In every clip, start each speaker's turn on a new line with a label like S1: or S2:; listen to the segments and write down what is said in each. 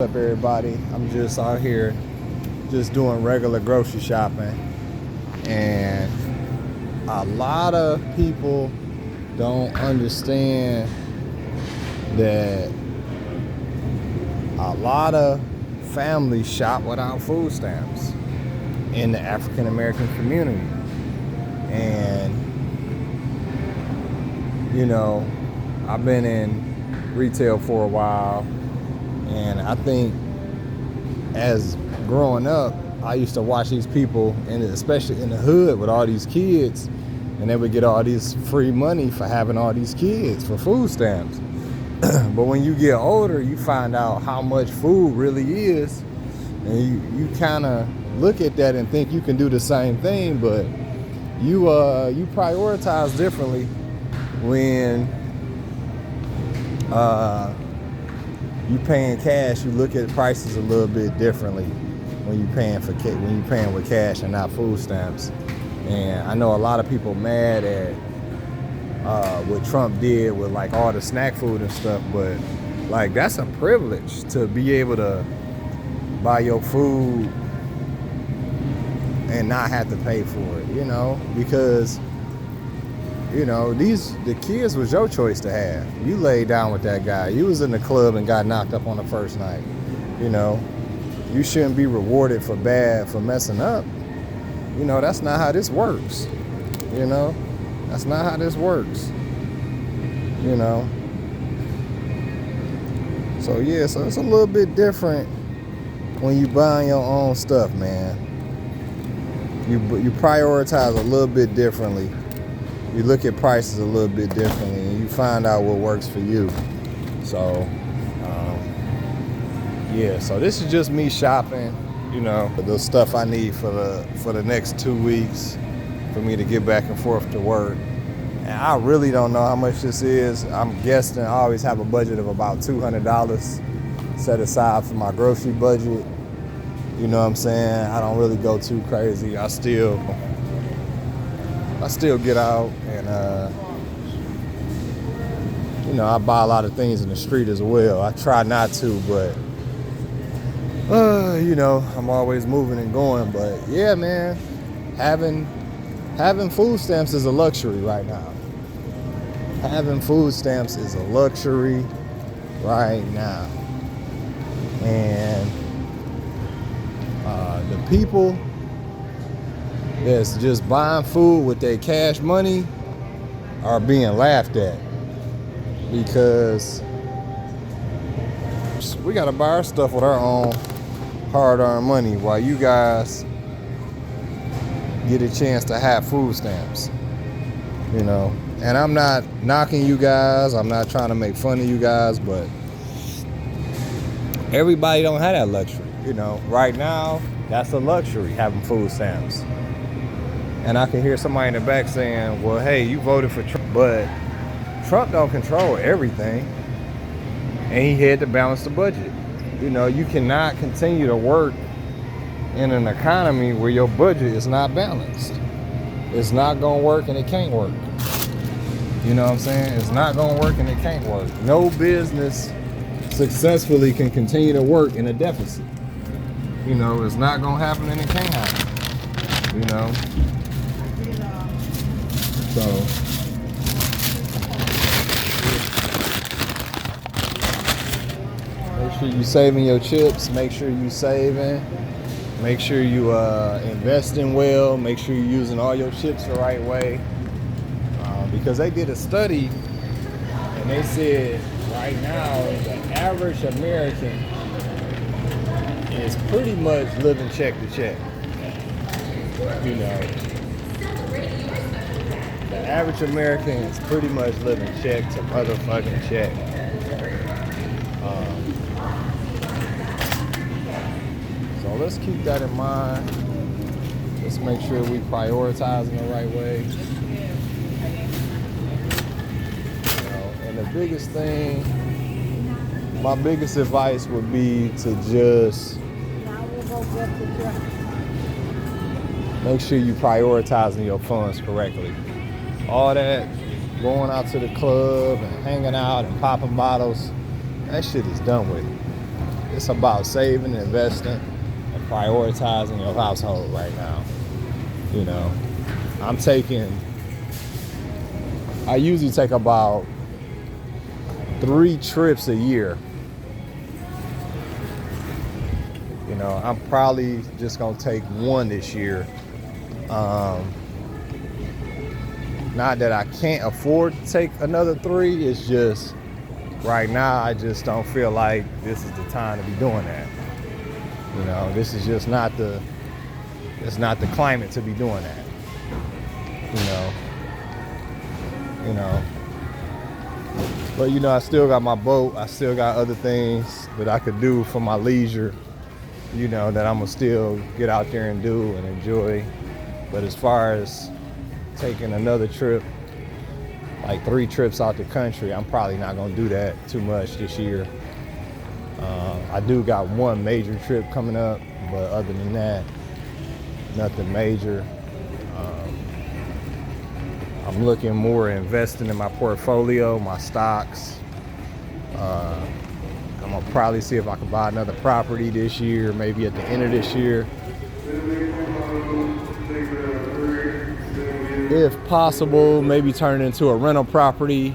S1: What's up, everybody? I'm just out here just doing regular grocery shopping, and a lot of people don't understand that a lot of families shop without food stamps in the African American community. And I've been in retail for a while, and I think as growing up, I used to watch these people, and especially in the hood with all these kids, and they would get all this free money for having all these kids for food stamps. But when you get older, you find out how much food really is, and you kind of look at that and think you can do the same thing, but you prioritize differently when you paying cash. You look at prices a little bit differently when you paying with cash and not food stamps. And I know a lot of people mad at what Trump did with like all the snack food and stuff, but like that's a privilege to be able to buy your food and not have to pay for it, because the kids was your choice to have. You laid down with that guy. You was in the club and got knocked up on the first night. You shouldn't be rewarded for messing up. That's not how this works. That's not how this works. So it's a little bit different when you buying your own stuff, man. You prioritize a little bit differently. You look at prices a little bit differently, and you find out what works for you. So, so this is just me shopping, the stuff I need for the next 2 weeks for me to get back and forth to work. And I really don't know how much this is. I'm guessing I always have a budget of about $200 set aside for my grocery budget. You know what I'm saying? I don't really go too crazy. I still get out and I buy a lot of things in the street as well. I try not to, but I'm always moving and going. But yeah, man, having food stamps is a luxury right now. Having food stamps is a luxury right now. And the people that's just buying food with their cash money are being laughed at, because we gotta buy our stuff with our own hard-earned money while you guys get a chance to have food stamps. And I'm not knocking you guys, I'm not trying to make fun of you guys, but everybody don't have that luxury. Right now, that's a luxury, having food stamps. And I can hear somebody in the back saying, well, hey, you voted for Trump, but Trump don't control everything, and he had to balance the budget. You cannot continue to work in an economy where your budget is not balanced. It's not gonna work, and it can't work. You know what I'm saying? It's not gonna work, and it can't work. No business successfully can continue to work in a deficit. It's not gonna happen, and it can't happen. So make sure you saving your chips. Make sure you saving. Make sure you investing well. Make sure you're using all your chips the right way. Because they did a study, and they said right now the average American is pretty much living check to check. The average American is pretty much living check to motherfucking check. So let's keep that in mind. Let's make sure we prioritize in the right way. And the biggest thing, my biggest advice would be to just make sure you prioritizing your funds correctly. All that going out to the club and hanging out and popping bottles, that shit is done with. It's about saving, investing, and prioritizing your household right now. You know, I usually take about 3 trips a year. You know, I'm probably just gonna take 1 this year. Not that I can't afford to take another 3, it's just right now I just don't feel like this is the time to be doing that. You know, this is just not the climate to be doing that. You know. But you know, I still got my boat. I still got other things that I could do for my leisure, you know, that I'm gonna still get out there and do and enjoy. But as far as taking another trip, like 3 trips out the country, I'm probably not gonna do that too much this year. I do got 1 major trip coming up, but other than that, nothing major. I'm looking more at investing in my portfolio, my stocks. I'm gonna probably see if I can buy another property this year, maybe at the end of this year. If possible, maybe turn it into a rental property.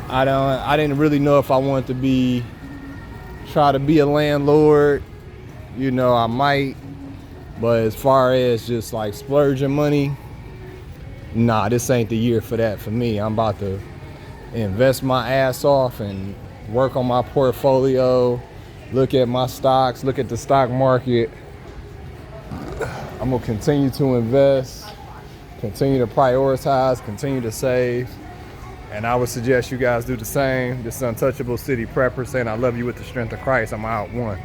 S1: I didn't really know if I wanted to try to be a landlord. You know, I might, but as far as just like splurging money, nah, this ain't the year for that for me. I'm about to invest my ass off and work on my portfolio, look at my stocks, look at the stock market. I'm gonna continue to invest, continue to prioritize, continue to save. And I would suggest you guys do the same. This is Untouchable City Prepper saying I love you with the strength of Christ. I'm out. 1.